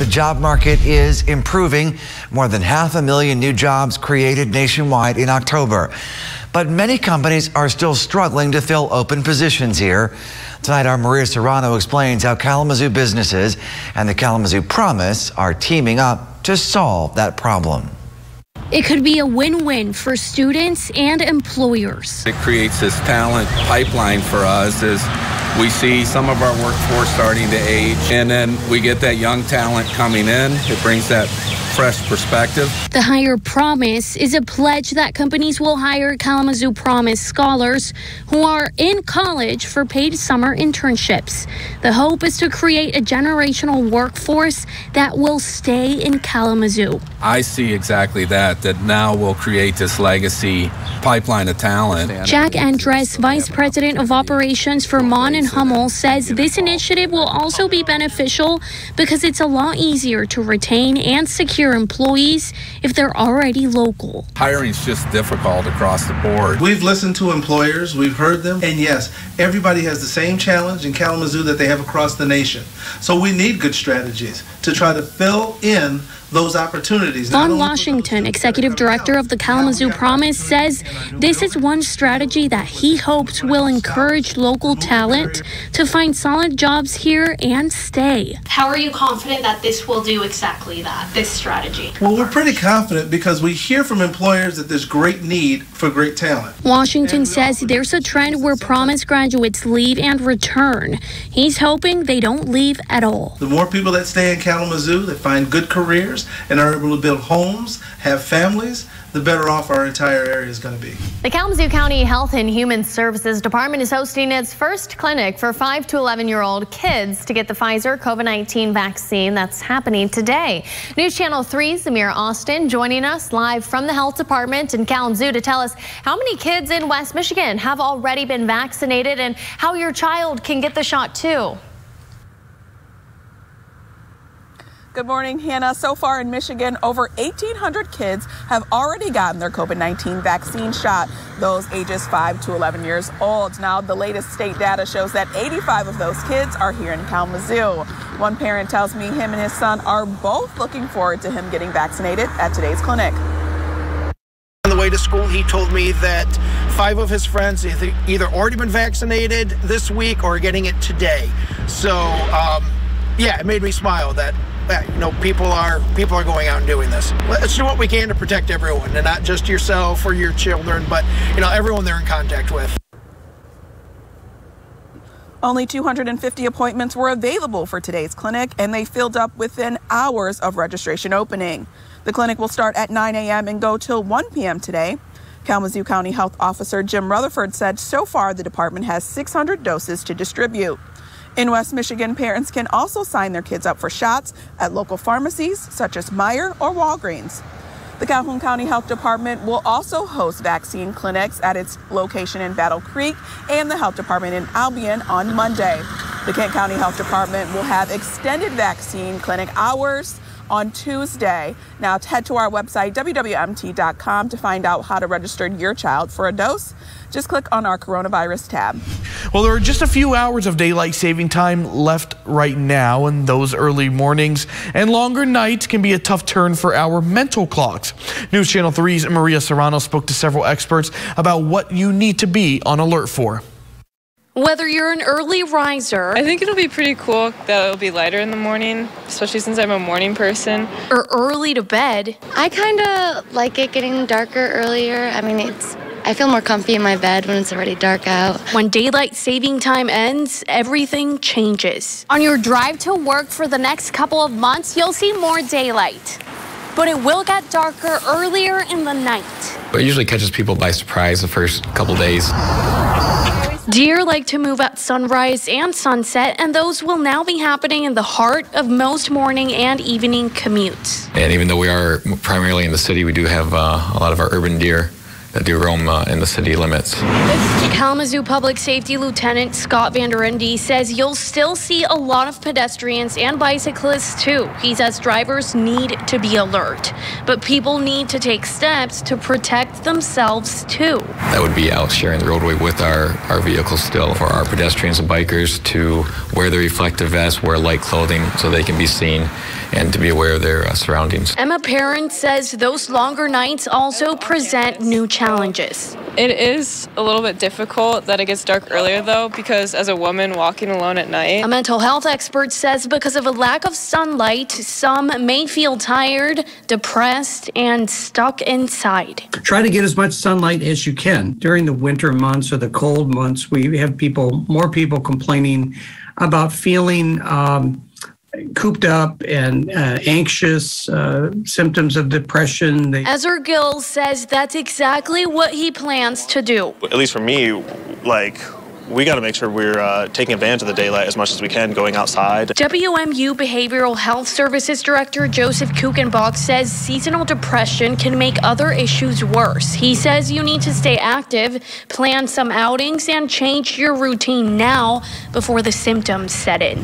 The job market is improving. More than 500,000 new jobs created nationwide in October. But many companies are still struggling to fill open positions here. Tonight, our Maria Serrano explains how Kalamazoo businesses and the Kalamazoo Promise are teaming up to solve that problem. It could be a win-win for students and employers. It creates this talent pipeline for us as we see some of our workforce starting to age, and then we get that young talent coming in. It brings that fresh perspective. The Hire Promise is a pledge that companies will hire Kalamazoo Promise scholars who are in college for paid summer internships. The hope is to create a generational workforce that will stay in Kalamazoo. I see exactly that now we'll create this legacy pipeline of talent. Jack Andres, Vice President of Operations for Man+Hummel, says this initiative will also be beneficial because it's a lot easier to retain and secure employees if they're already local. Hiring is just difficult across the board. We've listened to employers, we've heard them, and yes, everybody has the same challenge in Kalamazoo that they have across the nation. So we need good strategies to try to fill in those opportunities. Vaughn Washington, Executive Director of the Kalamazoo Promise, says this is one strategy that he hopes will encourage local talent to find solid jobs here and stay. How are you confident that this will do exactly that, this strategy? Well, we're pretty confident because we hear from employers that there's great need for great talent. Washington says there's a trend where Promise graduates leave and return. He's hoping they don't leave at all. The more people that stay in Kalamazoo, that find good careers and are able to build homes, have families, the better off our entire area is going to be. The Kalamazoo County Health and Human Services Department is hosting its first clinic for 5 to 11-year-old kids to get the Pfizer COVID-19 vaccine. That's happening today. News Channel 3's Amir Austin joining us live from the Health Department in Kalamazoo to tell us how many kids in West Michigan have already been vaccinated and how your child can get the shot too. Good morning, Hannah. So far in Michigan, over 1,800 kids have already gotten their COVID-19 vaccine shot, those ages 5 to 11 years old. Now, the latest state data shows that 85 of those kids are here in Kalamazoo. One parent tells me him and his son are both looking forward to him getting vaccinated at today's clinic. On the way to school, he told me that 5 of his friends either already been vaccinated this week or getting it today. So, yeah, it made me smile that people are going out and doing this. Let's do what we can to protect everyone, and not just yourself or your children, but everyone they're in contact with. Only 250 appointments were available for today's clinic, and they filled up within hours of registration opening. The clinic will start at 9 a.m. and go till 1 p.m. today. Kalamazoo County Health Officer Jim Rutherford said so far the department has 600 doses to distribute. In West Michigan, parents can also sign their kids up for shots at local pharmacies such as Meijer or Walgreens. The Calhoun County Health Department will also host vaccine clinics at its location in Battle Creek and the Health Department in Albion on Monday. The Kent County Health Department will have extended vaccine clinic hours on Tuesday. Now head to our website, WWMT.com, to find out how to register your child for a dose. Just click on our coronavirus tab. Well, there are just a few hours of daylight saving time left right now, and those early mornings and longer nights can be a tough turn for our mental clocks. News Channel 3's Maria Serrano spoke to several experts about what you need to be on alert for. Whether you're an early riser, I think it'll be pretty cool that it'll be lighter in the morning, especially since I'm a morning person. Or early to bed. I kind of like it getting darker earlier. I feel more comfy in my bed when it's already dark out. When daylight saving time ends, everything changes. On your drive to work for the next couple of months, you'll see more daylight. But it will get darker earlier in the night. It usually catches people by surprise the first couple days. Deer like to move at sunrise and sunset, and those will now be happening in the heart of most morning and evening commutes. And even though we are primarily in the city, we do have a lot of our urban deer that do roam in the city limits. Kalamazoo Public Safety Lieutenant Scott Vanderendy says you'll still see a lot of pedestrians and bicyclists too. He says drivers need to be alert, but people need to take steps to protect themselves too. That would be out sharing the roadway with our vehicles still. For our pedestrians and bikers to wear the reflective vests, wear light clothing so they can be seen, and to be aware of their surroundings. Emma Parent says those longer nights also present new challenges. It is a little bit difficult that it gets dark earlier, though, because as a woman walking alone at night. A mental health expert says because of a lack of sunlight, some may feel tired, depressed, and stuck inside. Try to get as much sunlight as you can. During the winter months or the cold months, we have more people complaining about feeling cooped up and anxious, symptoms of depression. Ezra Gill says that's exactly what he plans to do. At least for me, we got to make sure we're taking advantage of the daylight as much as we can, going outside. WMU Behavioral Health Services Director Joseph Kuchenbach says seasonal depression can make other issues worse. He says you need to stay active, plan some outings, and change your routine now before the symptoms set in.